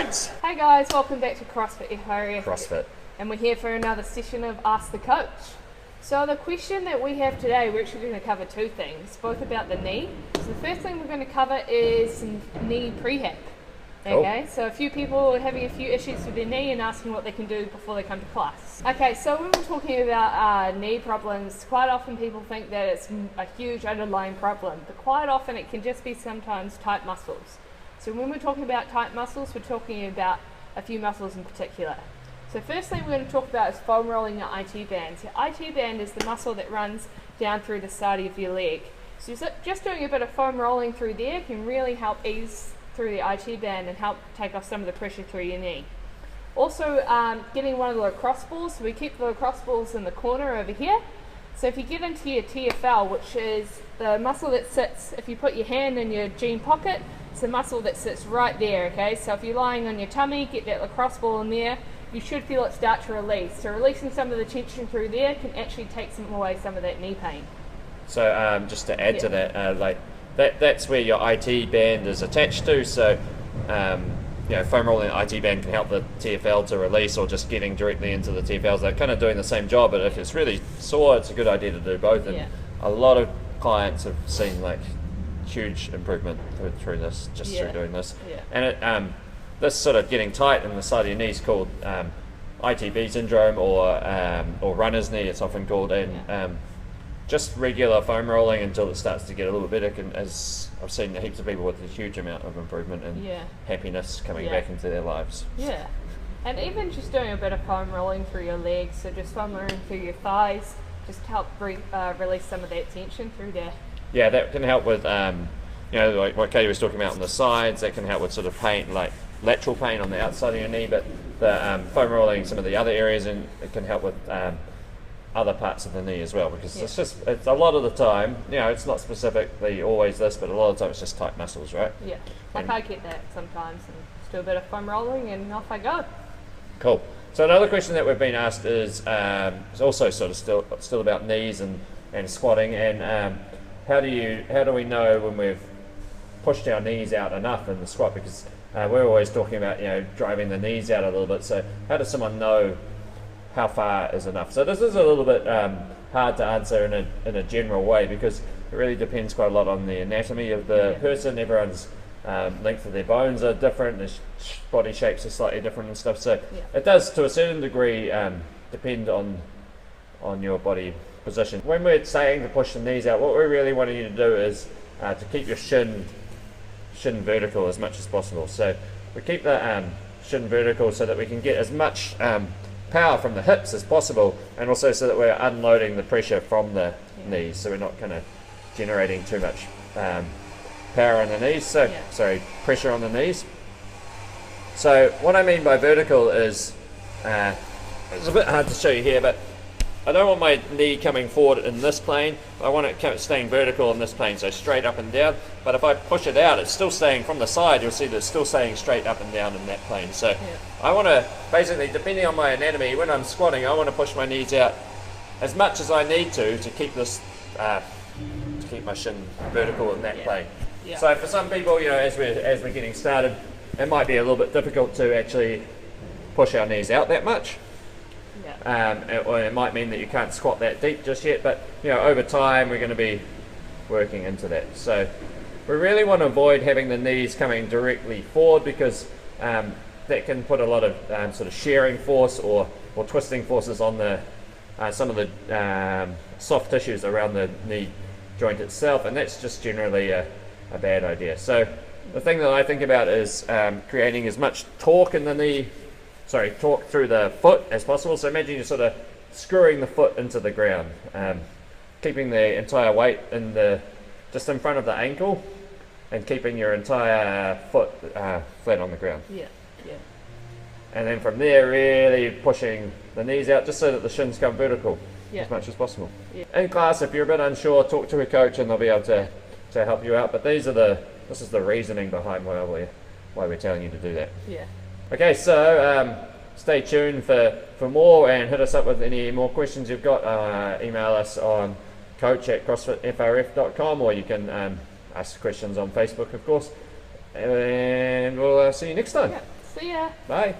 Coach. Hey guys, welcome back to CrossFit FRF. CrossFit. And we're here for another session of Ask the Coach. So the question that we have today, we're actually going to cover two things, both about the knee. So the first thing we're going to cover is some knee prehab. Okay, so a few people are having a few issues with their knee and asking what they can do before they come to class. Okay, so when we're talking about knee problems, quite often people think that it's a huge underlying problem, but quite often it can just be sometimes tight muscles. So when we're talking about tight muscles, we're talking about a few muscles in particular. So first thing we're going to talk about is foam rolling your IT band. So IT band is the muscle that runs down through the side of your leg. So just doing a bit of foam rolling through there can really help ease through the IT band and help take off some of the pressure through your knee. Also getting one of the lacrosse balls, so we keep the lacrosse balls in the corner over here. So if you get into your TFL, which is the muscle that sits, if you put your hand in your jean pocket, it's the muscle that sits right there, okay? So if you're lying on your tummy, get that lacrosse ball in there, you should feel it start to release. So releasing some of the tension through there can actually take away some of that knee pain. So just to add to that, that's where your IT band is attached to. So foam rolling the IT band can help the TFL to release, or just getting directly into the TFLs. They're kind of doing the same job, but if it's really sore, it's a good idea to do both. And a lot of clients have seen like huge improvement through this, just through doing this. And it, this sort of getting tight in the side of your knee is called ITB syndrome, or runner's knee, it's often called. And just regular foam rolling until it starts to get a little bit better, as I've seen heaps of people with a huge amount of improvement and happiness coming back into their lives. Yeah, and even just doing a bit of foam rolling through your legs, so just foam rolling through your thighs, just help release some of that tension through there. Yeah, that can help with, like what Katie was talking about on the sides. That can help with sort of pain, like lateral pain on the outside of your knee, but the foam rolling some of the other areas, and it can help with other parts of the knee as well, because it's a lot of the time, it's not specifically always this, but a lot of the time it's just tight muscles, right? Yeah, I get that sometimes, and just do a bit of foam rolling and off I go. Cool. So another question that we've been asked is also sort of still about knees and squatting, and how do we know when we've pushed our knees out enough in the squat? Because we're always talking about driving the knees out a little bit. So how does someone know how far is enough? So this is a little bit hard to answer in a general way, because it really depends quite a lot on the anatomy of the person. Everyone's length of their bones are different, their body shapes are slightly different and stuff. So it does, to a certain degree, depend on your body position. When we're saying to push the knees out, what we're really wanting you to do is to keep your shin vertical as much as possible. So we keep the shin vertical so that we can get as much power from the hips as possible, and also so that we're unloading the pressure from the knees, so we're not kind of generating too much power on the knees, pressure on the knees. So what I mean by vertical is, it's a bit hard to show you here, but I don't want my knee coming forward in this plane. I want it staying vertical in this plane, so straight up and down. But if I push it out, it's still staying from the side. You'll see that it's still staying straight up and down in that plane. So I want to, basically, depending on my anatomy, when I'm squatting, I want to push my knees out as much as I need to keep this, to keep my shin vertical in that plane. So for some people, as we're getting started, it might be a little bit difficult to actually push our knees out that much. Or it might mean that you can't squat that deep just yet, but over time we're going to be working into that. So we really want to avoid having the knees coming directly forward, because that can put a lot of sort of shearing force or twisting forces on the some of the soft tissues around the knee joint itself, and that's just generally a bad idea. So the thing that I think about is creating as much torque in the knee, torque through the foot as possible. So imagine you're sort of screwing the foot into the ground, keeping the entire weight just in front of the ankle, and keeping your entire foot flat on the ground. And then from there, really pushing the knees out just so that the shins come vertical as much as possible. In class, if you're a bit unsure, talk to a coach and they'll be able to help you out. But this is the reasoning behind why we're telling you to do that. Okay, so stay tuned for more, and hit us up with any more questions you've got. Email us on coach@crossfitfrf.com, or you can ask questions on Facebook, of course. And we'll see you next time. See ya. Bye.